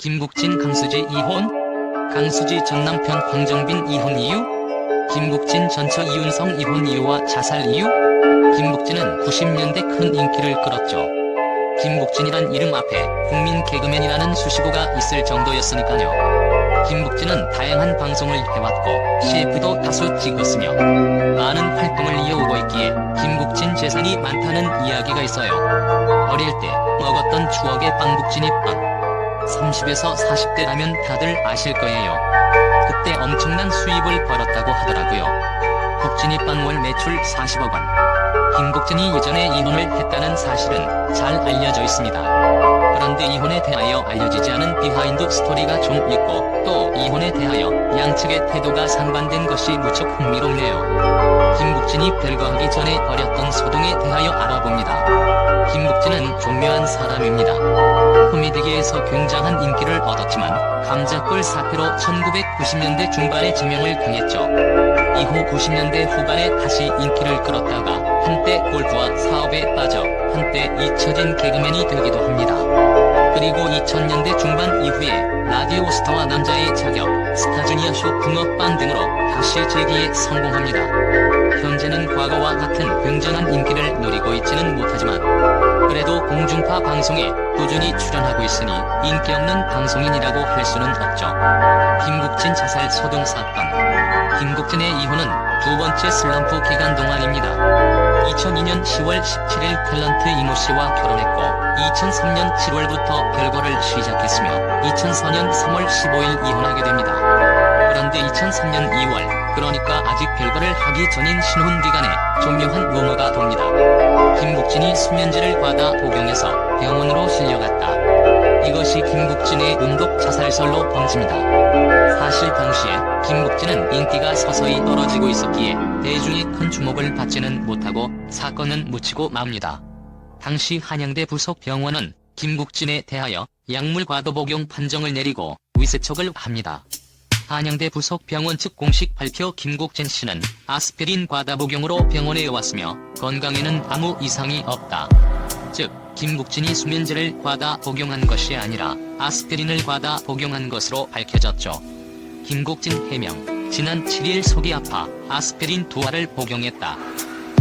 김국진 강수지 이혼? 강수지 전 남편 황정빈 이혼 이유? 김국진 전처 이윤성 이혼 이유와 자살 이유? 김국진은 90년대 큰 인기를 끌었죠. 김국진이란 이름 앞에 국민 개그맨이라는 수식어가 있을 정도였으니까요. 김국진은 다양한 방송을 해왔고 CF도 다수 찍었으며 많은 활동을 이어오고 있기에 김국진 재산이 많다는 이야기가 있어요. 어릴 때 먹었던 추억의 빵국진이 빵. 30에서 40대라면 다들 아실 거예요. 그때 엄청난 수입을 벌었다고 하더라고요. 국진이빵 월 매출 40억 원. 김국진이 예전에 이혼을 했다는 사실은 잘 알려져 있습니다. 그런데 이혼에 대하여 알려지지 않은 비하인드 스토리가 좀 있고 또 이혼에 대하여 양측의 태도가 상반된 것이 무척 흥미롭네요. 김국진이 별거하기 전에 벌였던 소동에 대하여 알아봅니다. 김국진은 교묘한 사람입니다. 코미디계에서 굉장한 인기를 얻었지만 감자골 사태로 1990년대 중반에 지명을 당했죠. 이후 90년대 후반에 다시 인기를 끌었다가 한때 골프와 사업에 빠져 한때 잊혀진 개그맨이 되기도 합니다. 그리고 2000년대 중반 이후에 라디오 스타와 남자의 자격, 스타주니어 쇼 붕어빵 등으로 다시 재기에 성공합니다. 현재는 과거와 같은 굉장한 인기를 누리고 있지는 못하지만 그래도 공중파 방송에 꾸준히 출연하고 있으니 인기 없는 방송인이라고 할 수는 없죠. 김국진 자살 소동 사건. 김국진의 이혼은 두 번째 슬럼프 기간 동안입니다. 2002년 10월 17일 탤런트 이모 씨와 결혼했고 2003년 7월부터 별거를 시작했으며 2004년 3월 15일 이혼하게 됩니다. 그런데 2003년 2월, 그러니까 아직 별거를 하기 전인 신혼 기간에 조묘한 루머가 돕니다. 김국진이 수면제를 받아 복용해서 병원으로 실려갔다. 이것이 김국진의 음독 자살설로 번집니다. 사실 당시에 김국진은 인기가 서서히 떨어지고 있었기에 대중의 큰 주목을 받지는 못하고 사건은 묻히고 맙니다. 당시 한양대 부속 병원은 김국진에 대하여 약물 과도 복용 판정을 내리고 위세척을 합니다. 한양대 부속 병원 측 공식 발표. 김국진 씨는 아스피린 과다 복용으로 병원에 왔으며 건강에는 아무 이상이 없다. 즉 김국진이 수면제를 과다 복용한 것이 아니라 아스피린을 과다 복용한 것으로 밝혀졌죠. 김국진 해명. 지난 7일 속이 아파 아스피린 2알을 복용했다.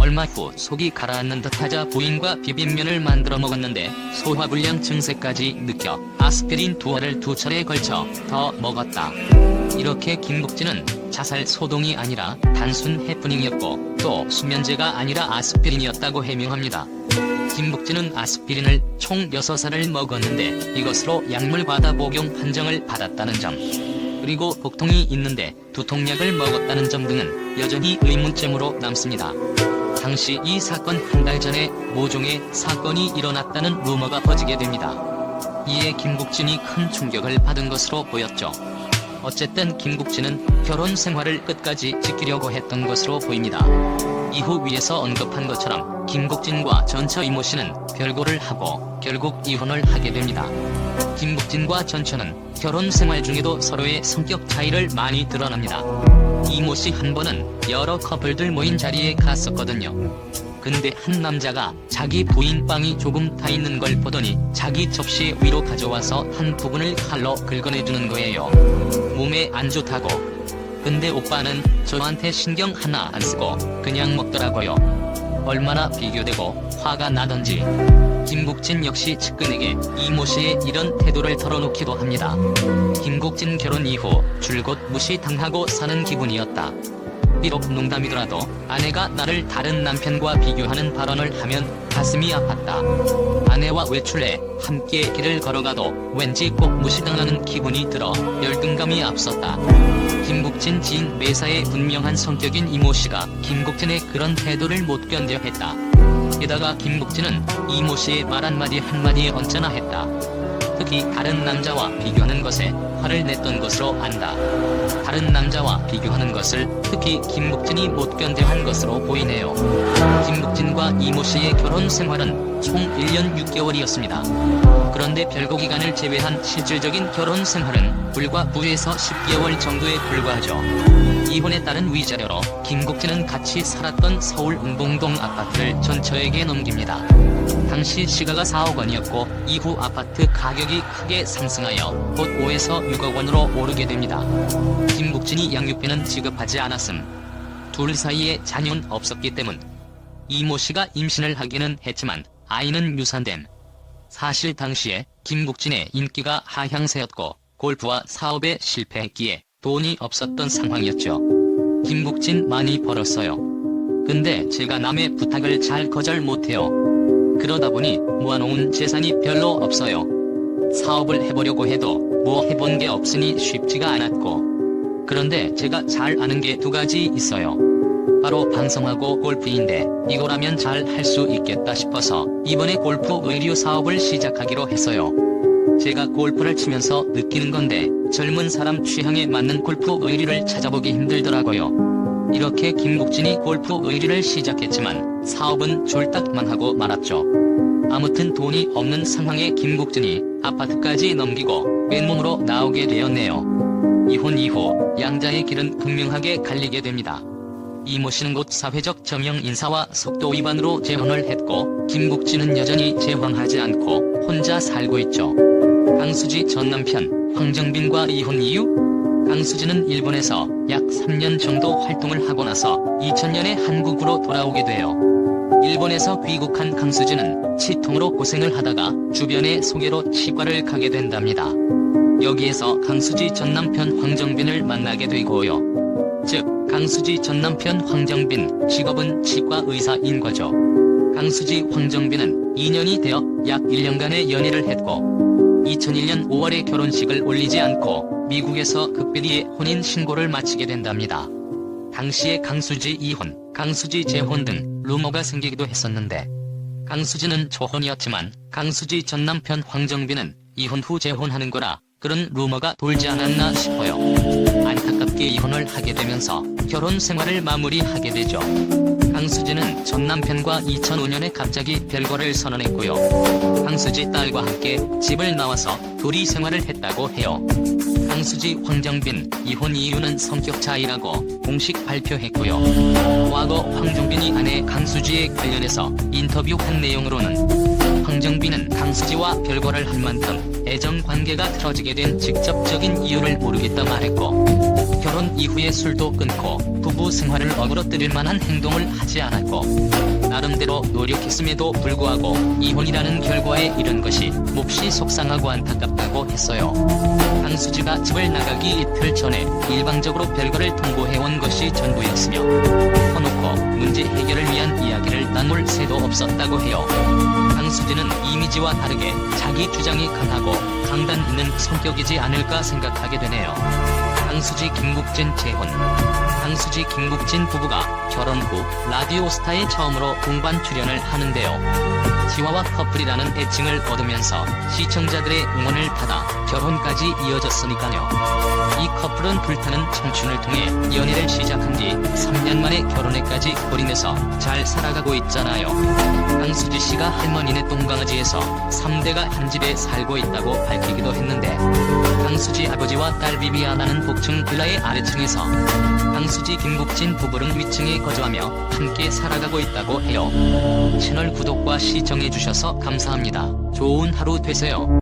얼마 후 속이 가라앉는 듯하자 부인과 비빔면을 만들어 먹었는데 소화불량 증세까지 느껴 아스피린 2알을 2차례에 걸쳐 더 먹었다. 이렇게 김국진은 자살 소동이 아니라 단순 해프닝이었고 또 수면제가 아니라 아스피린이었다고 해명합니다. 김국진은 아스피린을 총 6알을 먹었는데 이것으로 약물 과다 복용 판정을 받았다는 점, 그리고 복통이 있는데 두통약을 먹었다는 점 등은 여전히 의문점으로 남습니다. 당시 이 사건 한 달 전에 모종의 사건이 일어났다는 루머가 퍼지게 됩니다. 이에 김국진이 큰 충격을 받은 것으로 보였죠. 어쨌든 김국진은 결혼 생활을 끝까지 지키려고 했던 것으로 보입니다. 이후 위에서 언급한 것처럼 김국진과 전처 이모 씨는 별거를 하고 결국 이혼을 하게 됩니다. 김국진과 전처는 결혼 생활 중에도 서로의 성격 차이를 많이 드러납니다. 이모 씨 한 번은 여러 커플들 모인 자리에 갔었거든요. 근데 한 남자가 자기 부인 빵이 조금 타 있는 걸 보더니 자기 접시 위로 가져와서 한 부분을 칼로 긁어내주는 거예요. 몸에 안 좋다고. 근데 오빠는 저한테 신경 하나 안 쓰고 그냥 먹더라고요. 얼마나 비교되고 화가 나던지. 김국진 역시 측근에게 이모 씨의 이런 태도를 털어놓기도 합니다. 김국진 결혼 이후 줄곧 무시당하고 사는 기분이었다. 비록 농담이더라도 아내가 나를 다른 남편과 비교하는 발언을 하면 가슴이 아팠다. 아내와 외출해 함께 길을 걸어가도 왠지 꼭 무시당하는 기분이 들어 열등감이 앞섰다. 김국진 지인 매사에 분명한 성격인 이모씨가 김국진의 그런 태도를 못 견뎌 했다. 게다가 김국진은 이모씨의 말 한마디에 언짢아 했다. 특히 다른 남자와 비교하는 것에 화를 냈던 것으로 안다. 다른 남자와 비교하는 것을 특히 김국진이 못 견뎌한 것으로 보이네요. 김국진과 이모 씨의 결혼 생활은 총 1년 6개월이었습니다. 그런데 별거 기간을 제외한 실질적인 결혼 생활은 불과 9에서 10개월 정도에 불과하죠. 이혼에 따른 위자료로 김국진은 같이 살았던 서울 은봉동 아파트를 전처에게 넘깁니다. 당시 시가가 4억 원이었고 이후 아파트 가격이 크게 상승하여 곧 5에서 6억 원으로 오르게 됩니다. 김국진이 양육비는 지급하지 않았음. 둘 사이에 자녀는 없었기 때문. 이모 씨가 임신을 하기는 했지만 아이는 유산됨. 사실 당시에 김국진의 인기가 하향세였고 골프와 사업에 실패했기에 돈이 없었던 상황이었죠. 김국진 많이 벌었어요. 근데 제가 남의 부탁을 잘 거절 못해요. 그러다 보니 모아놓은 재산이 별로 없어요. 사업을 해보려고 해도 뭐 해본 게 없으니 쉽지가 않았고. 그런데 제가 잘 아는 게 두 가지 있어요. 바로 방송하고 골프인데 이거라면 잘 할 수 있겠다 싶어서 이번에 골프 의류 사업을 시작하기로 했어요. 제가 골프를 치면서 느끼는 건데 젊은 사람 취향에 맞는 골프 의류를 찾아보기 힘들더라고요. 이렇게 김국진이 골프 의류를 시작했지만 사업은 졸딱만 하고 말았죠. 아무튼 돈이 없는 상황에 김국진이 아파트까지 넘기고 맨몸으로 나오게 되었네요. 이혼 이후 양자의 길은 극명하게 갈리게 됩니다. 이모 씨는 곧 사회적 정형 인사와 속도 위반으로 재혼을 했고 김국진은 여전히 재혼하지 않고 혼자 살고 있죠. 강수지 전 남편 황정빈과 이혼 이유? 강수지는 일본에서 약 3년 정도 활동을 하고 나서 2000년에 한국으로 돌아오게 돼요. 일본에서 귀국한 강수지는 치통으로 고생을 하다가 주변의 소개로 치과를 가게 된답니다. 여기에서 강수지 전 남편 황정빈을 만나게 되고요. 즉 강수지 전 남편 황정빈, 직업은 치과 의사인 거죠. 강수지 황정빈은 2년이 되어 약 1년간의 연애를 했고 2001년 5월에 결혼식을 올리지 않고 미국에서 극비리에 혼인 신고를 마치게 된답니다. 당시에 강수지 이혼, 강수지 재혼 등 루머가 생기기도 했었는데 강수지는 초혼이었지만 강수지 전 남편 황정빈은 이혼 후 재혼하는 거라 그런 루머가 돌지 않았나 싶어요. 안타깝게 이혼을 하게 되면서 결혼 생활을 마무리하게 되죠. 강수지는 전 남편과 2005년에 갑자기 별거를 선언했고요. 강수지 딸과 함께 집을 나와서 둘이 생활을 했다고 해요. 강수지 황정빈 이혼 이유는 성격 차이라고 공식 발표했고요. 과거 황정빈이 아내 강수지에 관련해서 인터뷰한 내용으로는 황정빈은 강수지와 별거를 할 만큼 애정 관계가 틀어지게 된 직접적인 이유를 모르겠다 말했고 결혼 이후에 술도 끊고 부부 생활을 어그러뜨릴 만한 행동을 하지 않았고 나름대로 노력했음에도 불구하고 이혼이라는 결과에 이른 것이 몹시 속상하고 안타깝다고 했어요. 강수지가 집을 나가기 이틀 전에 일방적으로 별거를 통보해온 것이 전부였으며 터놓고 문제 해결을 위한 이야기를 나눌 새도 없었다고 해요. 강수지는 이미지와 다르게 자기 주장이 강하고 강단 있는 성격이지 않을까 생각하게 되네요. 강수지 김국진 재혼. 강수지 김국진 부부가 결혼 후 라디오스타에 처음으로 동반 출연을 하는데요. 지화와 커플이라는 애칭을 얻으면서 시청자들의 응원을 받아 결혼까지 이어졌으니까요. 이 커플은 불타는 청춘을 통해 연애를 시작한 뒤 3년 만에 결혼에까지 골인해서 잘 살아가고 있잖아요. 강수지 씨가 할머니네 똥강아지에서 3대가 한 집에 살고 있다고 밝히기도 했는데 강수지 아버지와 딸 비비아나는 복층 빌라의 아래층에서 강수지 김국진 부부는 위층에 거주하며 함께 살아가고 있다고 해요. 채널 구독과 시청해주셔서 감사합니다. 좋은 하루 되세요.